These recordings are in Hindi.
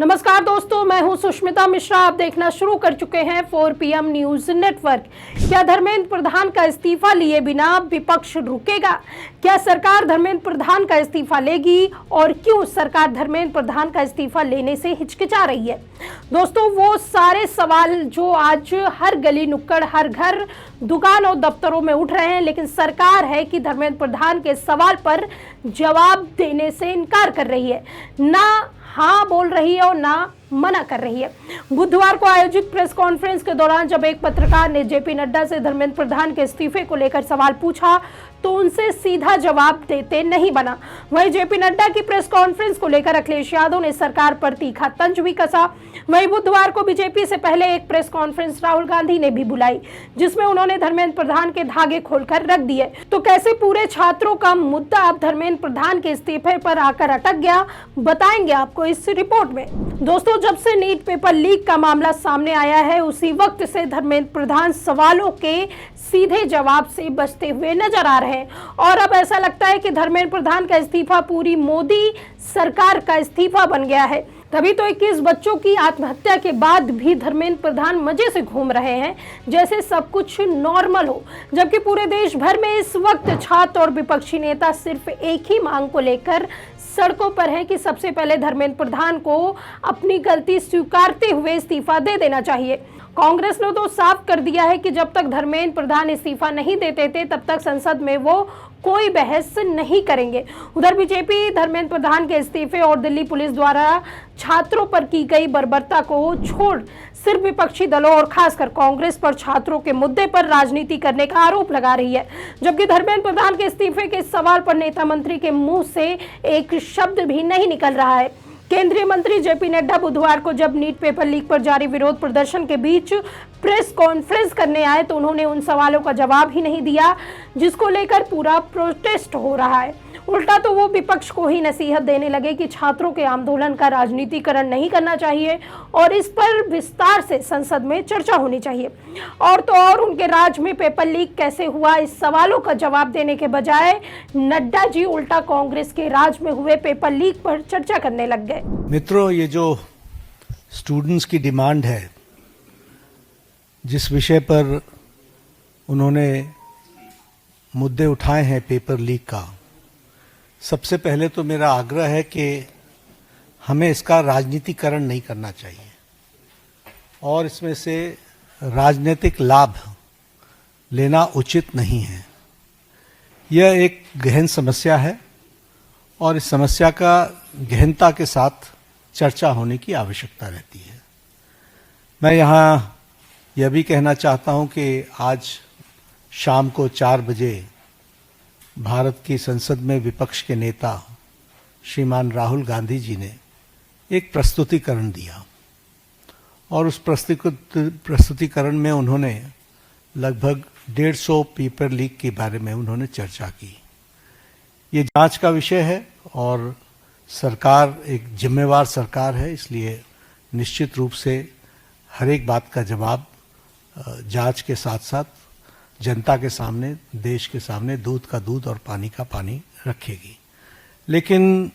नमस्कार दोस्तों, मैं हूं सुष्मिता मिश्रा। आप देखना शुरू कर चुके हैं 4 PM न्यूज नेटवर्क। क्या धर्मेंद्र प्रधान का इस्तीफा लिए बिना विपक्ष रुकेगा? क्या सरकार धर्मेंद्र प्रधान का इस्तीफा लेगी और क्यों सरकार धर्मेंद्र प्रधान का इस्तीफा लेने से हिचकिचा रही है? दोस्तों, वो सारे सवाल जो आज हर गली नुक्कड़, हर घर, दुकान और दफ्तरों में उठ रहे हैं, लेकिन सरकार है कि धर्मेंद्र प्रधान के सवाल पर जवाब देने से इनकार कर रही है। ना हाँ बोल रही है और ना मना कर रही है। बुधवार को आयोजित प्रेस कॉन्फ्रेंस के दौरान जब एक पत्रकार ने जेपी नड्डा से धर्मेंद्र प्रधान के इस्तीफे को लेकर सवाल पूछा तो उनसे सीधा जवाब देते नहीं बना। वहीं जेपी नड्डा की प्रेस कॉन्फ्रेंस को लेकर अखिलेश यादव ने सरकार पर तीखा तंज भी कसा। वहीं बुधवार को बीजेपी से पहले एक प्रेस कॉन्फ्रेंस राहुल गांधी ने भी बुलाई, जिसमें उन्होंने धर्मेंद्र प्रधान के धागे खोलकर रख दिए। तो कैसे पूरे छात्रों का मुद्दा अब धर्मेंद्र प्रधान के इस्तीफे पर आकर अटक गया, बताएंगे आपको इस रिपोर्ट में। दोस्तों, जब से नीट पेपर लीक का मामला सामने आया है, उसी वक्त से धर्मेंद्र प्रधान सवालों के सीधे जवाब से बचते हुए नजर आ रहे हैं और अब ऐसा लगता है कि धर्मेंद्र प्रधान का इस्तीफा पूरी मोदी सरकार का इस्तीफा बन गया है। तभी तो 21 बच्चों की आत्महत्या के बाद भी धर्मेंद्र प्रधान मजे से घूम रहे हैं, जैसे सब कुछ नॉर्मल हो, जबकि पूरे देश भर में इस वक्त छात्र और विपक्षी नेता सिर्फ एक ही मांग को लेकर सड़कों पर हैं कि सबसे पहले धर्मेंद्र प्रधान को अपनी गलती स्वीकारते हुए इस्तीफा दे देना चाहिए। कांग्रेस ने तो साफ कर दिया है कि जब तक धर्मेंद्र प्रधान इस्तीफा नहीं देते थे तब तक संसद में वो कोई बहस नहीं करेंगे। उधर बीजेपी धर्मेंद्र प्रधान के इस्तीफे और दिल्ली पुलिस द्वारा छात्रों पर की गई बर्बरता को छोड़ सिर्फ विपक्षी दलों और खासकर कांग्रेस पर छात्रों के मुद्दे पर राजनीति करने का आरोप लगा रही है, जबकि धर्मेंद्र प्रधान के इस्तीफे के सवाल पर नेता मंत्री के मुंह से एक शब्द भी नहीं निकल रहा है। केंद्रीय मंत्री जेपी नड्डा बुधवार को जब नीट पेपर लीक पर जारी विरोध प्रदर्शन के बीच प्रेस कॉन्फ्रेंस करने आए तो उन्होंने उन सवालों का जवाब ही नहीं दिया जिसको लेकर पूरा प्रोटेस्ट हो रहा है। उल्टा तो वो विपक्ष को ही नसीहत देने लगे कि छात्रों के आंदोलन का राजनीतिकरण नहीं करना चाहिए और इस पर विस्तार से संसद में चर्चा होनी चाहिए। और तो और उनके राज में पेपर लीक कैसे हुआ, इस सवालों का जवाब देने के बजाय नड्डा जी उल्टा कांग्रेस के राज में हुए पेपर लीक पर चर्चा करने लग गए। मित्रों, ये जो स्टूडेंट्स की डिमांड है, जिस विषय पर उन्होंने मुद्दे उठाए हैं पेपर लीक का, सबसे पहले तो मेरा आग्रह है कि हमें इसका राजनीतिकरण नहीं करना चाहिए और इसमें से राजनीतिक लाभ लेना उचित नहीं है। यह एक गहन समस्या है और इस समस्या का गहनता के साथ चर्चा होने की आवश्यकता रहती है। मैं यहाँ यह भी कहना चाहता हूँ कि आज शाम को 4 बजे भारत की संसद में विपक्ष के नेता श्रीमान राहुल गांधी जी ने एक प्रस्तुतिकरण दिया और उस प्रस्तुतिकरण में उन्होंने लगभग 150 पेपर लीक के बारे में उन्होंने चर्चा की। ये जांच का विषय है और सरकार एक जिम्मेवार सरकार है, इसलिए निश्चित रूप से हर एक बात का जवाब जांच के साथ साथ जनता के सामने, देश के सामने दूध का दूध और पानी का पानी रखेगी। लेकिन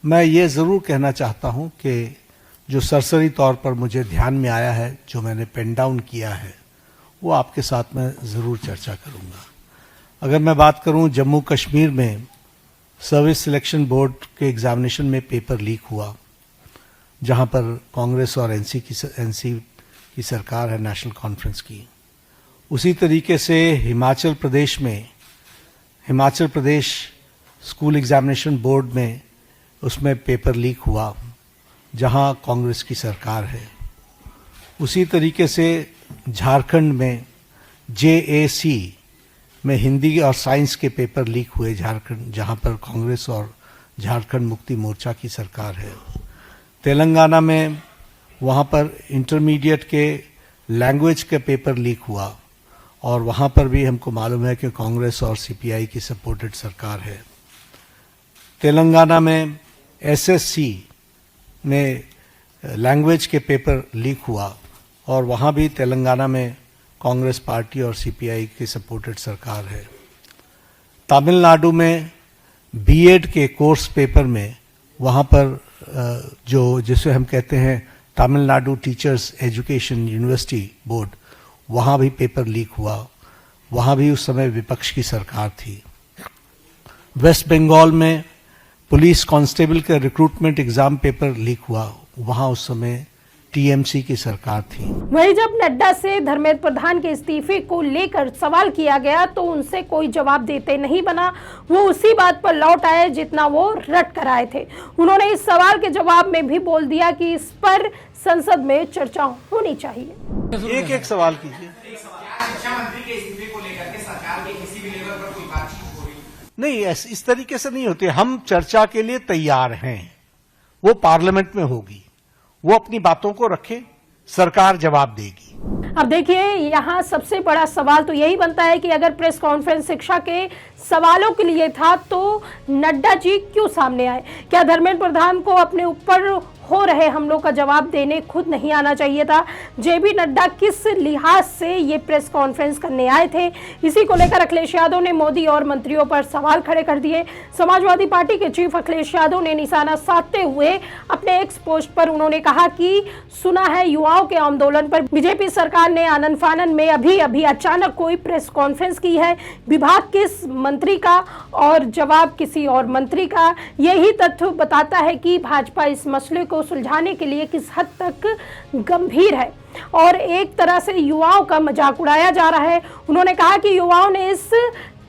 मैं ये ज़रूर कहना चाहता हूँ कि जो सरसरी तौर पर मुझे ध्यान में आया है, जो मैंने पेन डाउन किया है, वो आपके साथ मैं ज़रूर चर्चा करूँगा। अगर मैं बात करूँ जम्मू कश्मीर में सर्विस सिलेक्शन बोर्ड के एग्जामिनेशन में पेपर लीक हुआ, जहाँ पर कांग्रेस और एनसी की सरकार है, नेशनल कॉन्फ्रेंस की। उसी तरीके से Himachal Pradesh school examination board में उसमें पेपर लीक हुआ, जहां कांग्रेस की सरकार है। उसी तरीके से झारखंड में JAC में हिंदी और साइंस के पेपर लीक हुए झारखंड, जहां पर कांग्रेस और झारखंड मुक्ति मोर्चा की सरकार है। तेलंगाना में वहां पर इंटरमीडिएट के लैंग्वेज के पेपर लीक हुआ और वहां पर भी हमको मालूम है कि कांग्रेस और CPI की सपोर्टेड सरकार है। तेलंगाना में SSC में लैंग्वेज के पेपर लीक हुआ और वहां भी तेलंगाना में कांग्रेस पार्टी और CPI की सपोर्टेड सरकार है। तमिलनाडु में B.Ed के कोर्स पेपर में वहां पर जो जिसे हम कहते हैं Tamil Nadu teachers education university board, वहाँ भी पेपर लीक हुआ। वहाँ भी उस समय विपक्ष की सरकार थी। वेस्ट बंगाल में पुलिस कांस्टेबल का रिक्रूटमेंट एग्जाम पेपर लीक हुआ, वहाँ उस समय टीएमसी की सरकार थी। वहीं जब नड्डा से धर्मेंद्र प्रधान के इस्तीफे को लेकर सवाल किया गया तो उनसे कोई जवाब देते नहीं बना। वो उसी बात पर लौट आए जितना वो रट कर आए थे। उन्होंने इस सवाल के जवाब में भी बोल दिया कि इस पर संसद में चर्चा होनी चाहिए। एक एक सवाल कीजिए। शिक्षा मंत्री के इस्तीफे को लेकर के सरकार के किसी भी लेवल पर कोई बातचीत हो रही? नहीं, इस तरीके से नहीं होती। हम चर्चा के लिए तैयार हैं, वो पार्लियामेंट में होगी, वो अपनी बातों को रखे, सरकार जवाब देगी। अब देखिए, यहाँ सबसे बड़ा सवाल तो यही बनता है कि अगर प्रेस कॉन्फ्रेंस शिक्षा के सवालों के लिए था तो नड्डा जी क्यों सामने आए? क्या धर्मेंद्र प्रधान को अपने ऊपर हो रहे हमलों का जवाब देने खुद नहीं आना चाहिए था? जेपी नड्डा किस लिहाज से ये प्रेस कॉन्फ्रेंस करने आए थे? इसी को लेकर अखिलेश यादव ने मोदी और मंत्रियों पर सवाल खड़े कर दिए। समाजवादी पार्टी के चीफ अखिलेश यादव ने निशाना साधते हुए अपने एक्स पोस्ट पर उन्होंने कहा कि सुना है युवाओं के आंदोलन पर बीजेपी सरकार ने आनन फानन में अभी अचानक कोई प्रेस कॉन्फ्रेंस की है। विभाग किस मंत्री का और जवाब किसी और मंत्री का। यही तथ्य बताता है कि भाजपा इस मसले को सुलझाने के लिए किस हद तक गंभीर है और एक तरह से युवाओं का मजाक उड़ाया जा रहा है। उन्होंने कहा कि युवाओं ने इस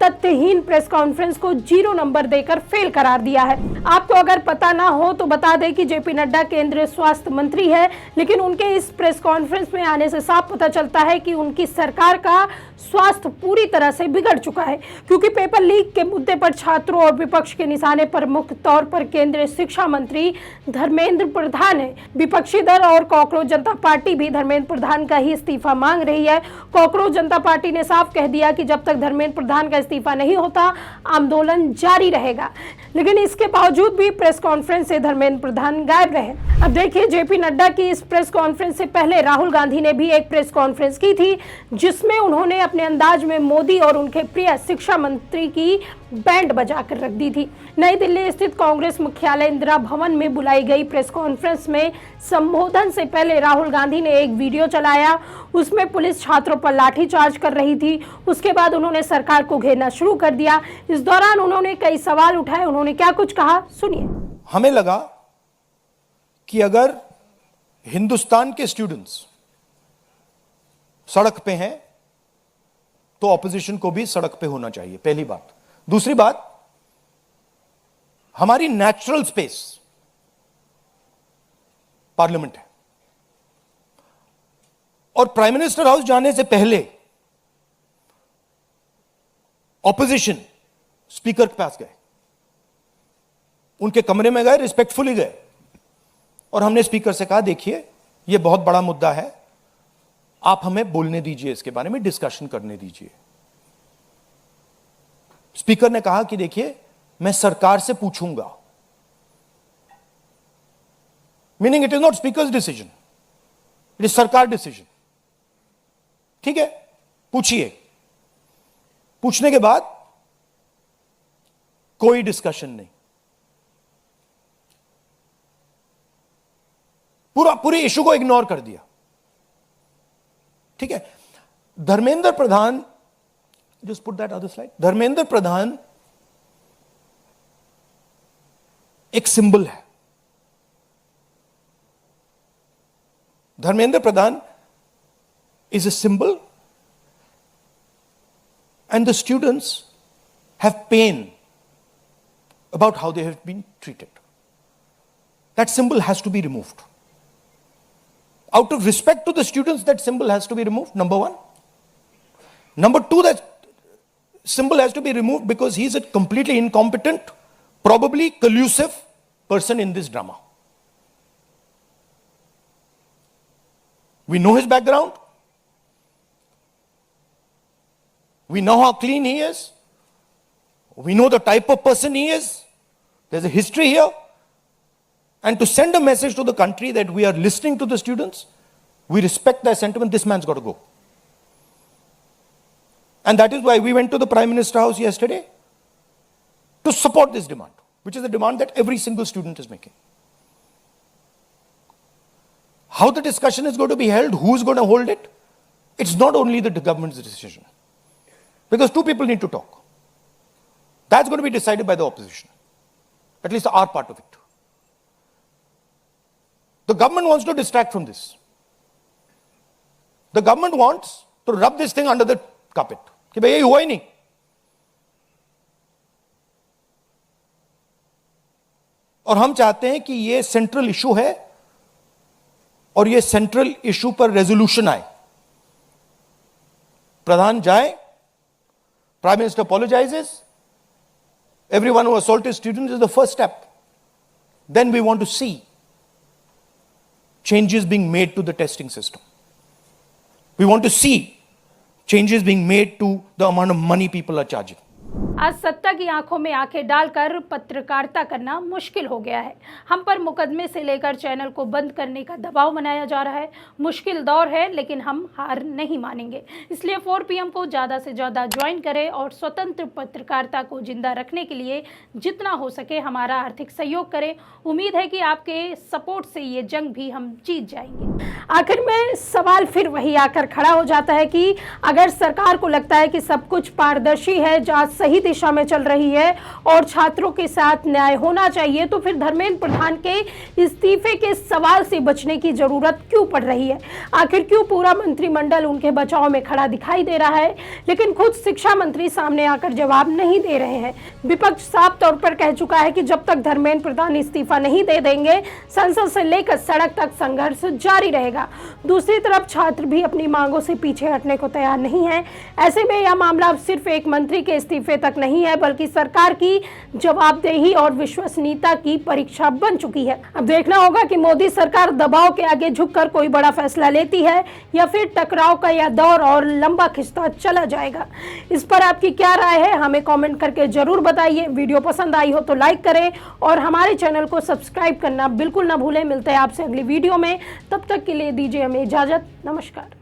तथ्यहीन प्रेस कॉन्फ्रेंस को 0 नंबर देकर फेल करार दिया है। आपको अगर पता ना हो तो बता दें कि जेपी नड्डा केंद्रीय स्वास्थ्य मंत्री है, लेकिन उनके इस प्रेस कॉन्फ्रेंस में आने से साफ पता चलता है कि उनकी सरकार का स्वास्थ्य पूरी तरह से बिगड़ चुका है, क्योंकि पेपर लीक के मुद्दे पर छात्रों और विपक्ष के निशाने पर मुख्य तौर पर केंद्रीय शिक्षा मंत्री धर्मेंद्र प्रधान है। विपक्षी दल और कॉकरोच जनता पार्टी भी धर्मेंद्र प्रधान का ही इस्तीफा मांग रही है। कॉकरोच जनता पार्टी ने साफ कह दिया कि जब तक धर्मेंद्र प्रधान का इस्तीफा नहीं होता आंदोलन जारी रहेगा, लेकिन इसके बावजूद भी प्रेस कॉन्फ्रेंस से धर्मेंद्र प्रधान गायब रहे। अब देखिए, जेपी नड्डा की इस प्रेस कॉन्फ्रेंस से पहले राहुल गांधी ने भी एक प्रेस कॉन्फ्रेंस की थी, जिसमें उन्होंने अपने अंदाज में मोदी और उनके प्रिय शिक्षा मंत्री की बैंड बजाकर रख दी थी। नई दिल्ली स्थित कांग्रेस मुख्यालय इंदिरा भवन में बुलाई गई प्रेस कॉन्फ्रेंस में संबोधन से पहले राहुल गांधी ने एक वीडियो चलाया। उसमें पुलिस छात्रों पर लाठीचार्ज कर रही थी। उसके बाद उन्होंने सरकार को घेरना शुरू कर दिया। इस दौरान उन्होंने कई सवाल उठाए। उन्होंने क्या कुछ कहा, सुनिए। हमें लगा कि अगर हिंदुस्तान के स्टूडेंट्स सड़क पे हैं तो ऑपोजिशन को भी सड़क पे होना चाहिए, पहली बात। दूसरी बात, हमारी नेचुरल स्पेस पार्लियामेंट है और प्राइम मिनिस्टर हाउस जाने से पहले ऑपोजिशन स्पीकर के पास गए, उनके कमरे में गए, रिस्पेक्टफुली गए और हमने स्पीकर से कहा देखिए यह बहुत बड़ा मुद्दा है, आप हमें बोलने दीजिए, इसके बारे में डिस्कशन करने दीजिए। स्पीकर ने कहा कि देखिए मैं सरकार से पूछूंगा, meaning it is not speakers decision, it is सरकार डिसीजन। ठीक है, पूछिए। पूछने के बाद कोई डिस्कशन नहीं, पूरे इशू को इग्नोर कर दिया। ठीक है, Dharmendra Pradhan, just put that other slide, Dharmendra Pradhan एक सिंबल है। धर्मेंद्र प्रधान is a symbol and the students have pain about how they have been treated. That symbol has to be removed. Out of respect to the students, that symbol has to be removed, number one. Number two, that symbol has to be removed because he is a completely incompetent, probably collusive person in this drama. We know his background. We know how clean he is. We know the type of person he is. There's a history here. And to send a message to the country that we are listening to the students, we respect their sentiment, this man's got to go. And that is why we went to the Prime Minister House yesterday to support this demand, which is a demand that every single student is making. How the discussion is going to be held, who's going to hold it, it's not only the government's decision. Because two people need to talk. That's going to be decided by the opposition. At least our part of it. The government wants to distract from this. The government wants to rub this thing under the carpet. कि भाई ये हुआ ही नहीं. और हम चाहते हैं कि ये सेंट्रल इशू है और ये सेंट्रल इशू पर रेजोल्यूशन आए. प्रधान जाए, prime minister apologizes, everyone who assaulted students is the first step. Then we want to see changes being made to the testing system. We want to see changes being made to the amount of money people are charging. आज सत्ता की आंखों में आंखें डालकर पत्रकारिता करना मुश्किल हो गया है. हम पर मुकदमे से लेकर चैनल को बंद करने का दबाव बनाया जा रहा है. मुश्किल दौर है, लेकिन हम हार नहीं मानेंगे. इसलिए 4 PM को ज़्यादा से ज़्यादा ज्वाइन करें और स्वतंत्र पत्रकारिता को जिंदा रखने के लिए जितना हो सके हमारा आर्थिक सहयोग करें. उम्मीद है कि आपके सपोर्ट से ये जंग भी हम जीत जाएंगे. आखिर में सवाल फिर वही आकर खड़ा हो जाता है कि अगर सरकार को लगता है कि सब कुछ पारदर्शी है, जांच सही दिशा में चल रही है और छात्रों के साथ न्याय होना चाहिए, तो फिर धर्मेंद्र प्रधान के इस्तीफे के सवाल से बचने की जरूरत क्यों पड़ रही है? आखिर क्यों पूरा मंत्रिमंडल उनके बचाव में खड़ा दिखाई दे रहा है, लेकिन खुद शिक्षा मंत्री सामने आकर जवाब नहीं दे रहे हैं? विपक्ष साफ तौर पर कह चुका है कि जब तक धर्मेंद्र प्रधान इस्तीफा नहीं दे देंगे, संसद से लेकर सड़क तक संघर्ष जारी रहेगा. दूसरी तरफ छात्र भी अपनी मांगों से पीछे हटने को तैयार नहीं है. ऐसे में यह मामला अब सिर्फ एक मंत्री के इस्तीफे तक नहीं है, बल्कि सरकार की जवाबदेही और विश्वसनीयता की परीक्षा बन चुकी है. अब देखना होगा कि मोदी सरकार दबाव के आगे झुककर कोई बड़ा फैसला लेती है या फिर टकराव का यह दौर और लंबा खिंचता चला जाएगा. इस पर आपकी क्या राय है, हमें कमेंट करके जरूर बताइए. वीडियो पसंद आई हो तो लाइक करें और हमारे चैनल को सब्सक्राइब करना बिल्कुल ना भूलें. मिलते हैं आपसे अगली वीडियो में. तब तक के लिए दीजिए हमें इजाजत. नमस्कार.